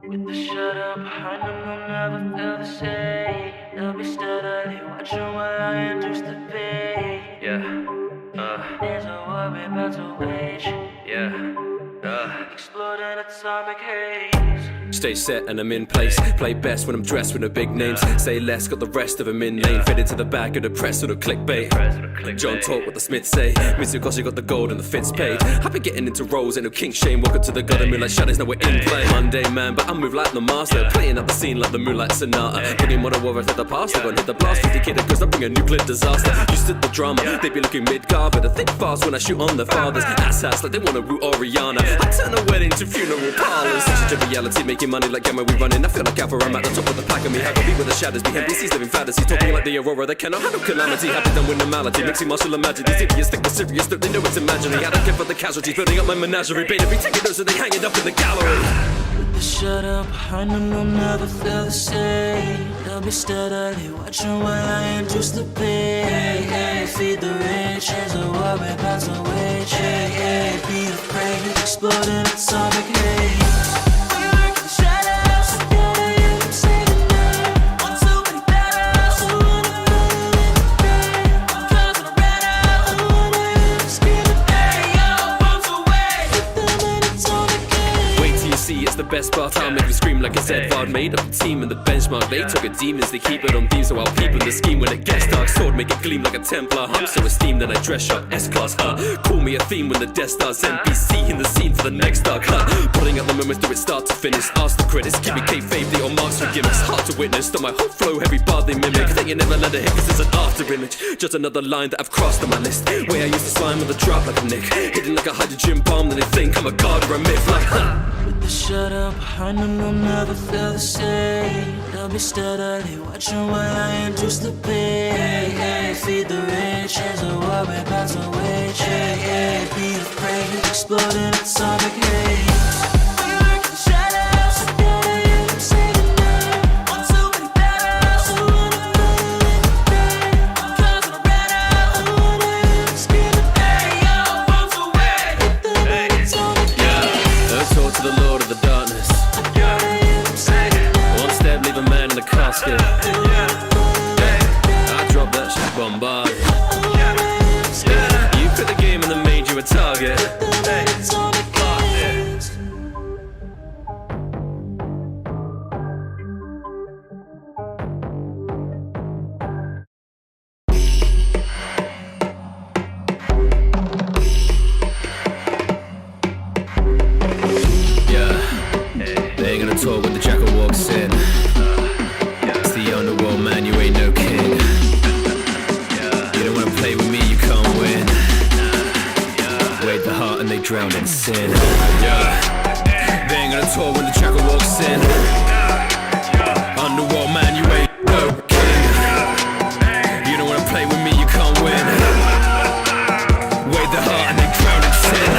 With the shut behind them, they'll never feel the same. They'll be steadily watching while I induce the pain. There's a worry about to wage. Exploding atomic haze. Stage set and I'm in place. Play best when I'm dressed with no big names. Say less, got the rest of them in lane. Fed into the back of the press or the clickbait. John talk what the Smiths say. Mitsukoshi got the gold and the fits paid. I've been getting into roles, ain't no king shame. Walking to the god and moon like shadows, now we're in play. Monday man, but I move like the master. Playing up the scene like the Moonlight Sonata. Bringing modern warriors to the past. I'm gonna hit the blast with the kid cause I bring a nuclear disaster. Used to the drama, they be looking mid-guard, but I think fast when I shoot on the fathers. Asshats like they wanna root Oriana. I turn a wedding to funeral parlors. Such a reality, making money like Gamma, we running. I feel like Alpha, I'm at the top of the pack of me. Have a beat with the shadows behind DC's living fantasies. Talking like the Aurora, they cannot handle calamity. Happy done with normality, mixing martial and magic. These idiots think they're serious, but they know it's imaginary. I don't care for the casualties, building up my menagerie. Beta be taking those so they hang it up in the gallery. With the shut behind them, they'll never feel the same. They'll be steadily watching while I induce the pain. Feed the rich, there's a war about to wage. Be afraid, exploding atomic haze. It's the best part, I'll make you scream like it's Edvard. Made up the team and the benchmark. They took a demons, they keep it on theme. So I'll peep in the scheme when it gets dark. Sword make it gleam like a Templar. I'm so esteemed that I dress sharp, S-Class, Call me a theme when the Death Star's NBC in the scene for the next dark, Putting up the moments through it start to finish. Ask the critics, give me kayfabe, they all marks for gimmicks. Hard to witness, on my whole flow, every bar they mimic. They ain't never let it hit cause it's an after image. Just another line that I've crossed on my list. Way I used to slime on the drop like a Nick. Hidden like a hydrogen bomb, then they think I'm a god or a myth. Like, With the shut behind them, they'll never feel the same. They'll be steadily watching while I induce the pain. Feed the rich, there's a war about to wage. Be afraid, exploding atomic haze. I dropped that shit bombarded. You put the game and then made you a target. They ain't gonna talk when the jackal walks in. Underworld man, you ain't no king. You don't wanna play with me, you can't win. Wade the heart and they drown in sin. They ain't gonna talk when the jackal walks in. Underworld man, you ain't no king. You don't wanna play with me, you can't win. Wade the heart and they drown in sin.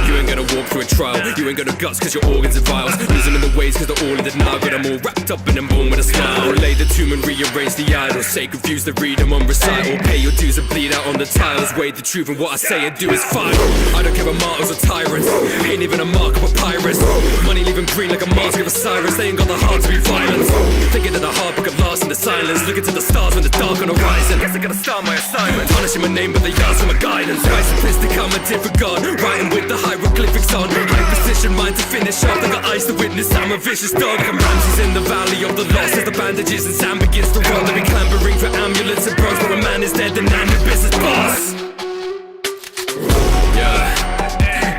You ain't gonna walk through a trial. You ain't got no guts cause your organs are vials. Losing in the ways cause they're all in denial. Got them all wrapped up in them born with a smile. Lay the tomb and rearrange the idols. Say confuse the read them on recital. Pay your dues and bleed out on the tiles. Weigh the truth and what I say and do is final. I don't care about martyrs or tyrants. Ain't even a mark of a pirate. Money leaving green like a mask of a Cyrus. They ain't got the heart to be violent. Thinking that the heart but get lost in the silence. Looking to the stars when the dark on the horizon. Guess I gotta start my assignment. Punishing my name but they ask for my guidance. Quite simplistic, I'm a different god. Writing with the hieroglyphics on. High precision, mind to finish off. I got eyes to witness, I'm a vicious dog. I'm Ramses in the valley of the lost. As the bandages and sand begins to run. They be clambering for amulets and bros. But a man is dead, then I'm the business boss.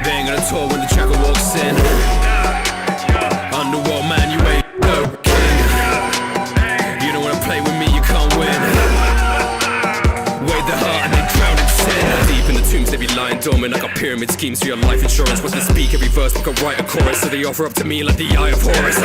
They ain't gonna talk when the jackal walks in. Underworld man, you ain't no king. You don't wanna play with me, you can't win. Wade the heart and they drown in sin. Deep in the tombs they be lying dormant like a pyramid schemes for your life insurance. Once they speak every verse like a write a chorus. So they offer up to me like the eye of Horus.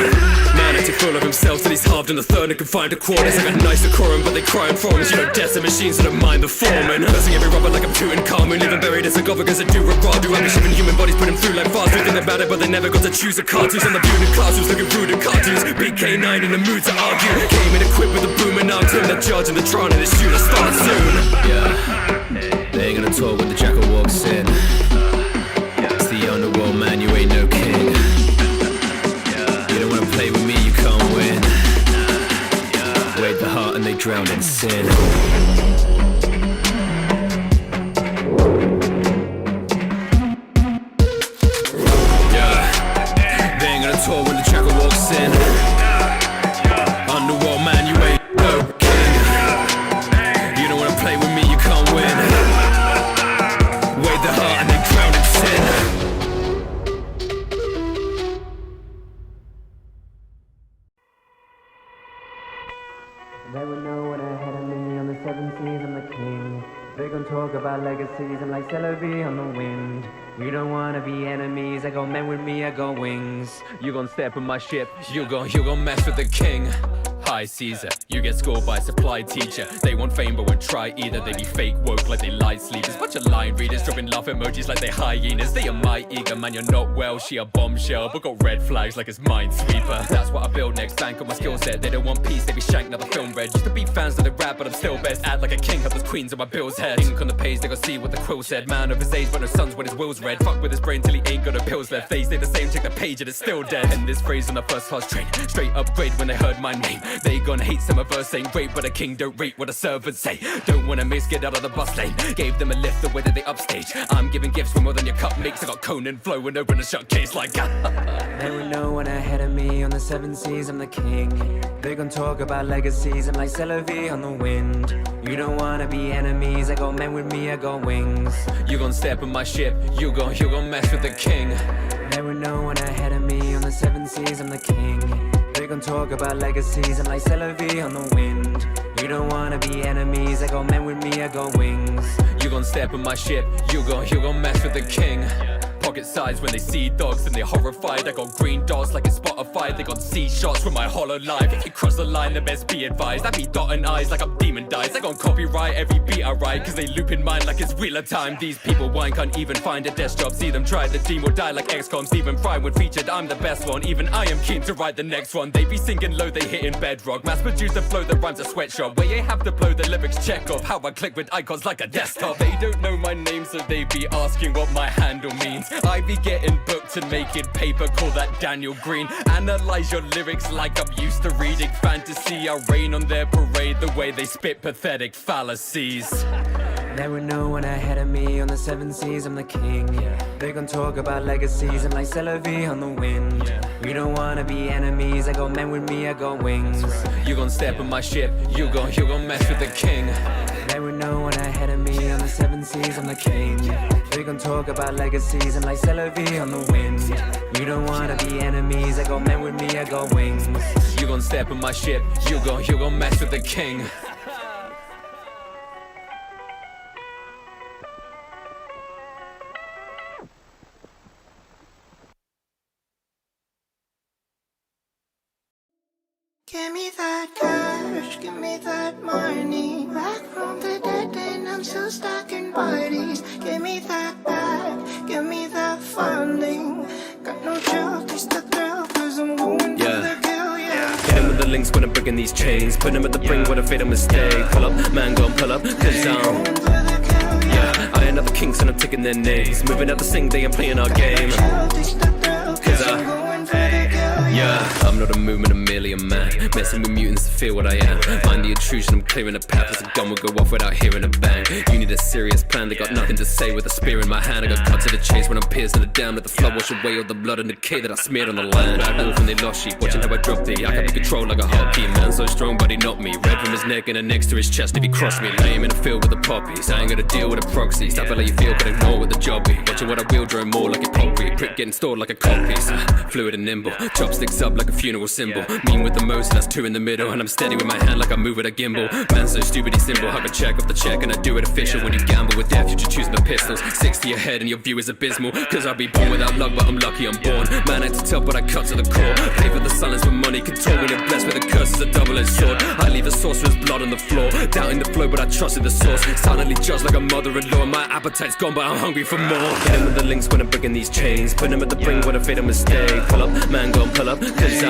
Man acting full of himself till he's halved in the third and confined to quarters. I got nice decorum but they crying for him. You know death's a machine so don't mind the foreman. Cursing every rubber like I'm Tutankhamun. Living buried as sarcophagus and do Radu. I'm shipping human bodies put them through like fast food. Think about it but they never got to choose a cartoons. On the viewing classrooms looking rude at cartoons. Big K9 in the mood to argue. Came in equipped with a boom and arm. Turn the judge and the trial and the shooter started soon. They ain't gonna talk when the jackal walks in. It's the underworld man, you ain't no king. You don't wanna play with drowned in sin. Yeah, they ain't gonna tour when the tracker walks in. Underworld man, you ain't no king. You don't wanna play with me, you can't win. Weigh the heart and then drown in sin. They would know when ahead of me on the 7 seas, I'm the king. They gon' talk about legacies, I'm like celery on the wind. We don't wanna be enemies, I got men with me, I got wings. You gon' step in my ship, you gon' mess with the king. Hi Caesar, you get scored by a supply teacher. They want fame but won't try either. They be fake woke like they light sleepers. Bunch of line readers dropping laugh emojis like they hyenas. They are my eager man, you're not well. She a bombshell but got red flags like it's Minesweeper. That's what I build next, bank on my skill set. They don't want peace, they be shanked, now the film red. Used to be fans of the rap but I'm still best. Act like a king, have those queens on my bill's head. Ink on the page, they gon' see what the quill said. Man of his age but no sons when his will's read. Fuck with his brain till he ain't got no pills left. They stay the same, check the page and it's still dead. And this phrase on the first class train, straight upgrade when they heard my name. They gon' hate some of us ain't great, but a king don't rate what a servant say. Don't wanna miss, get out of the bus lane. Gave them a lift the way that they upstage. I'm giving gifts for more than your cup makes. I got Conan flow and open a shut case like They would know when ahead of me on the 7 seas, I'm the king. They gon' talk about legacies, I'm like celery on the wind. You don't wanna be enemies, I got men with me, I got wings. You gon' step in my ship, you gon' mess with the king. They would know when ahead of me on the 7 seas, I'm the king. They gon' talk about legacies, I'm like celery on the wind. You don't wanna be enemies, I got men with me, I got wings. You gon' step in my ship, you gon' mess with the king. Pocket size when they see dogs and they're horrified. I got green dots like it's Spotify. They got C shots from my hollow life. If you cross the line, then best be advised. I be dotting eyes like I'm demon dice. I gon' copyright every beat I write, cause they loop in mine like it's Wheel of Time. These people whine, can't even find a desk job. See them try, the team will die like XCOM. Stephen Fry when featured, I'm the best one. Even I am keen to write the next one. They be singing low, they hitting bedrock. Mass produce the flow that rhymes a sweatshop. Where you have to blow the lyrics check off. How I click with icons like a desktop. They don't know my name, so they be asking what my handle means. I be getting booked and making paper, call that Daniel Green. Analyze your lyrics like I'm used to reading fantasy. I rain on their parade the way they spit pathetic fallacies. They would know when ahead of me on the 7 seas, I'm the king. They gon' talk about legacies, I'm like celery on the wind. You don't wanna be enemies, I got men with me, I got wings. You gon' step in my ship, you gon' mess with the king. They would know when ahead of me on the 7 seas, I'm the king. They gon' talk about legacies, I'm like celery on the wind. You don't wanna be enemies, I got men with me, I got wings. You gon' step in my ship, you gon' mess with the king. Give me that cash, give me that money. Back from the dead and I'm still stacking bodies. Give me that back, give me that funding. Got no job, just the thrill, cause I'm going for the kill, Hit him with the links when I'm breaking these chains. Put him at the brink with a fatal mistake. Pull up, man gon' pull up, cause I ain't other kings and I'm taking their names. Moving out the sing, they ain't playing our game. Cause I'm not a movement, I'm merely a man. Messing with mutants to feel what I am. Mind the intrusion, I'm clearing a path as a gun will go off without hearing a bang. You need a serious plan, they got nothing to say with a spear in my hand. I got cut to the chase when I'm piercing the dam. Let the flood wash away all the blood and decay that I smeared on the land. I wolf and they lost sheep, watching how I drop thee. I got the control like a hotkey, man so strong but he not me. Red from his neck and then next to his chest if he crossed me. Lay him in the field with the poppies, I ain't gonna deal with a proxy. Stuff I let you feel but ignore what the job be. Watching what I will drone more like a concrete. Prick getting stored like a cock piece. Fluid and nimble, chopsticks up like a funeral symbol. Mean with the most, that's two in the middle. And I'm steady with my hand like I move with a gimbal. Man so stupid he's simple, I can check off the check and I do it official. When you gamble with death, you're just choosing the pistols. 6 to your head and your view is abysmal. Cause I'll be born without luck, but I'm lucky I'm born. Man ain't to tell, but I cut to the core. Pay for the silence with money, control when you're blessed with a curse is a double-edged sword. I leave a sorcerer's blood on the floor. Doubting the flow, but I trusted the source. Silently judged like a mother-in-law. My appetite's gone, but I'm hungry for more. Hit him with the links when I'm breaking these chains. Put him at the brink with a fatal mistake. Pull up, man gon' pull up, cause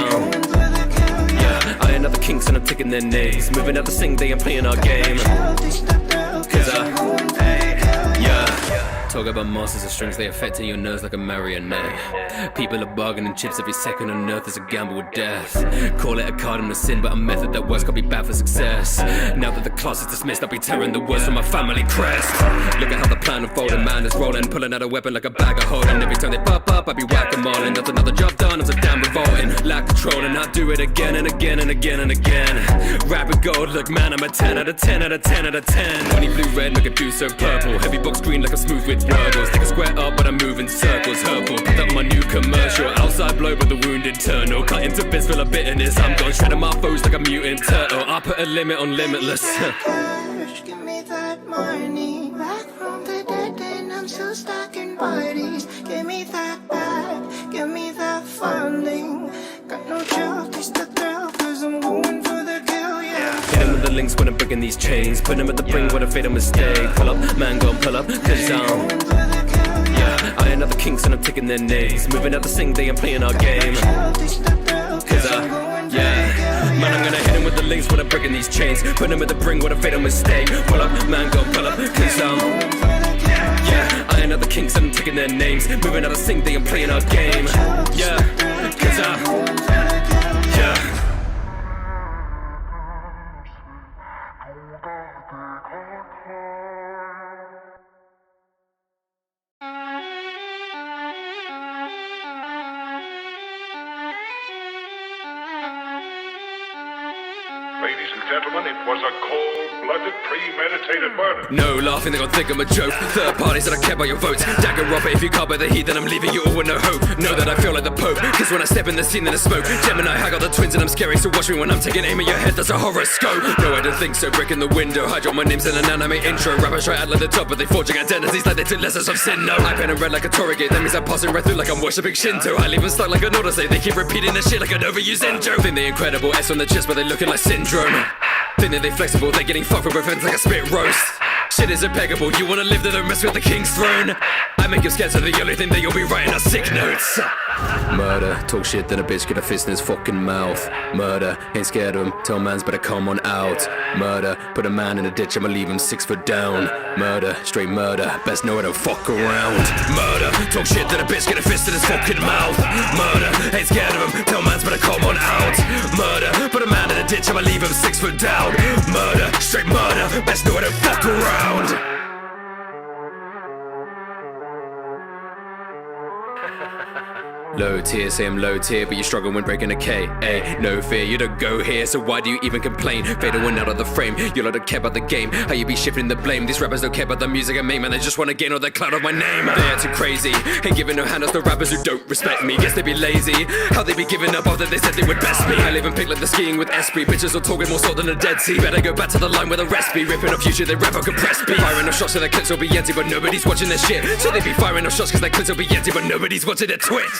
I ain't other kings and I'm taking their names. Moving out the sing, they ain't playing our game. Cause Talk about monsters of strings, they affecting your nerves like a marionette. People are bargaining chips every second on earth is a gamble with death. Call it a card and a sin, but a method that works can't be bad for success. Now that the class is dismissed, I'll be tearing the words from my family crest. Look at how the plan unfolding, man is rolling, pulling out a weapon like a bag of holding. Every time they pop up, I be whack-a-mole, that's another job done, I'm so damn revolting. Lack control and I do it again and again and again and again. Rapid gold, look man, I'm a 10 out of 10 out of 10 out of 10. 20 blue red, make a do so purple. Heavy box green like I'm smooth with wordles. Take a square up, but I'm moving circles. Hurple, picked up my new commercial. Outside blow, but the wound internal. Cut into bits full of bitterness. I'm gone shredding my foes like a mutant turtle. I put a limit on limitless. Cash, give me that money. Back from the dead and I'm still stacking bodies. Give me that back, give me that funding. Got no chill, taste the thrill, cause I'm going for the kill, yeah. Hit him with the links when I'm breaking these chains. Put him at the brink with a fatal mistake. Pull up, man, go and pull up, cause I ain't other kinks and I'm taking their names. Moving out the sing, they ain't playing our game. Cause man, I'm gonna hit him with the links when I'm breaking these chains. Put him at the brink with a fatal mistake. Pull up, man, go and pull up, cause I ain't other kinks and I'm taking their names. Moving out the sing, they ain't playing our game. Cause Ladies and gentlemen, it was a cold-blooded, premeditated murder. no laughing, they gon' think I'm a joke. Third parties that I care about your votes. Dagger Robert, if you can't bear the heat, then I'm leaving you all with no hope. Know that I feel like the Pope, cause when I step in the scene in the smoke, Gemini, I got the twins and I'm scary, so watch me when I'm taking aim at your head, that's a horoscope. No, I don't think so, breaking the window. Hide my names in an anime intro. Rappers try out like the top, but they forging identities like they took lessons from sin. No, I pen and red like a Tory gate, that means I'm passing right through like I'm worshipping Shinto. I leave them stuck like an autosave, they keep repeating the shit like an overused intro. Think they incredible, S on the chest, but they looking like syndrome. Think that they flexible, they're getting fucked with both ends like a spit roast. Shit is impeccable, you wanna live, then don't mess with the king's throne. I make you scared, so the only thing that you'll be writing are sick notes. Murder, talk shit, then a bitch get a fist in his fucking mouth. Murder, ain't scared of him, tell mans better come on out. Murder, put a man in a ditch, I'ma leave him 6 foot down. Murder, straight murder, best know I don't fuck around. Murder, talk shit, then a bitch get a fist in his fucking mouth. Murder, ain't scared of him, tell mans better come on out. Murder, put a man in a ditch, I'ma leave him 6 foot down. Murder, straight murder, best know I don't fuck around. Low tier, say I'm low tier, but you struggle when breaking a K. Ay, no fear, you don't go here, so why do you even complain? Fatal one out of the frame, you lot don't care about the game. How you be shifting the blame? These rappers don't care about the music I make, man, they just wanna gain all the clout of my name. They're too crazy, ain't giving no handles to rappers who don't respect me. Guess they be lazy, how they be giving up after they said they would best me. I live and pick like the skiing with Esprit, bitches are talking more salt than a Dead Sea. Better go back to the line where the rest be, ripping off future, they rap or compress beat. Firing off shots so their clips will be empty, but nobody's watching their shit. So they be firing off shots cause their clips will be empty, but nobody's watching their twitch.